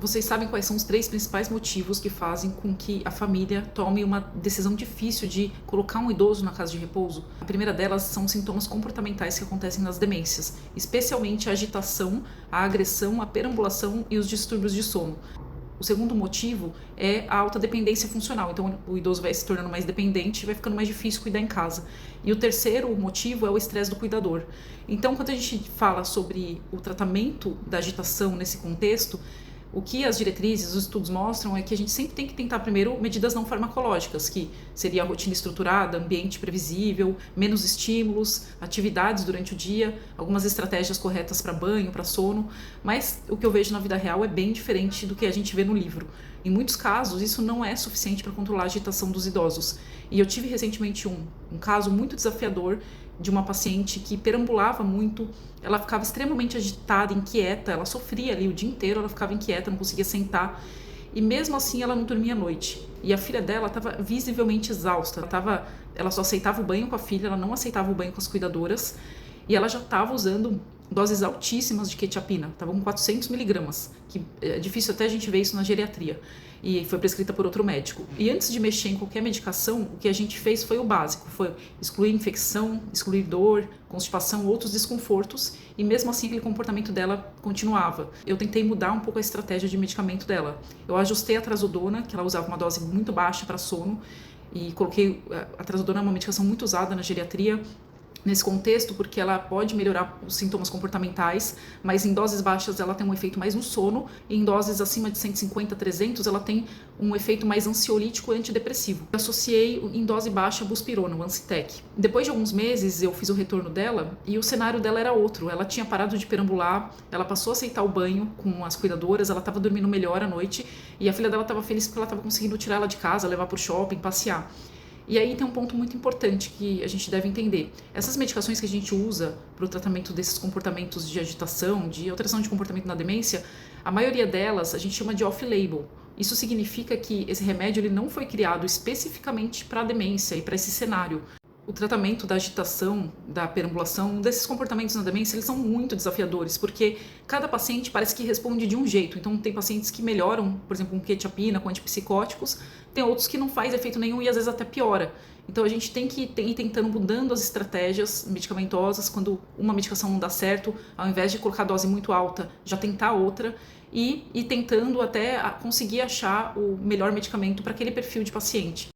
Vocês sabem quais são os 3 principais motivos que fazem com que a família tome uma decisão difícil de colocar um idoso na casa de repouso? A primeira delas são sintomas comportamentais que acontecem nas demências, especialmente a agitação, a agressão, a perambulação e os distúrbios de sono. O segundo motivo é a alta dependência funcional, então o idoso vai se tornando mais dependente e vai ficando mais difícil cuidar em casa. E o terceiro motivo é o estresse do cuidador. Então, quando a gente fala sobre o tratamento da agitação nesse contexto, o que as diretrizes, os estudos mostram é que a gente sempre tem que tentar primeiro medidas não farmacológicas, que seria a rotina estruturada, ambiente previsível, menos estímulos, atividades durante o dia, algumas estratégias corretas para banho, para sono, mas o que eu vejo na vida real é bem diferente do que a gente vê no livro. Em muitos casos, isso não é suficiente para controlar a agitação dos idosos. E eu tive recentemente um caso muito desafiador de uma paciente que perambulava muito, ela ficava extremamente agitada, inquieta, ela sofria ali o dia inteiro, ela ficava inquieta, não conseguia sentar, e mesmo assim ela não dormia à noite. E a filha dela estava visivelmente exausta, ela só aceitava o banho com a filha, ela não aceitava o banho com as cuidadoras, e ela já estava usando doses altíssimas de quetiapina, estava com 400 miligramas, que é difícil até a gente ver isso na geriatria, e foi prescrita por outro médico. E antes de mexer em qualquer medicação, o que a gente fez foi o básico, foi excluir infecção, excluir dor, constipação, outros desconfortos, e mesmo assim aquele comportamento dela continuava. Eu tentei mudar um pouco a estratégia de medicamento dela. Eu ajustei a trazodona, que ela usava uma dose muito baixa para sono, e coloquei a trazodona, é uma medicação muito usada na geriatria, nesse contexto, porque ela pode melhorar os sintomas comportamentais, mas em doses baixas ela tem um efeito mais no sono, e em doses acima de 150, 300 ela tem um efeito mais ansiolítico e antidepressivo. Eu associei em dose baixa a buspirona, o Ancitec. Depois de alguns meses eu fiz o retorno dela e o cenário dela era outro. Ela tinha parado de perambular, ela passou a aceitar o banho com as cuidadoras, ela estava dormindo melhor à noite e a filha dela estava feliz porque ela estava conseguindo tirar ela de casa, levar para o shopping, passear. E aí tem um ponto muito importante que a gente deve entender. Essas medicações que a gente usa para o tratamento desses comportamentos de agitação, de alteração de comportamento na demência, a maioria delas a gente chama de off-label. Isso significa que esse remédio ele não foi criado especificamente para a demência e para esse cenário. O tratamento da agitação, da perambulação, desses comportamentos na demência, eles são muito desafiadores, porque cada paciente parece que responde de um jeito. Então, tem pacientes que melhoram, por exemplo, com quetiapina, com antipsicóticos, tem outros que não faz efeito nenhum e às vezes até piora. Então, a gente tem que ir tentando mudando as estratégias medicamentosas, quando uma medicação não dá certo, ao invés de colocar dose muito alta, já tentar outra, e tentando até conseguir achar o melhor medicamento para aquele perfil de paciente.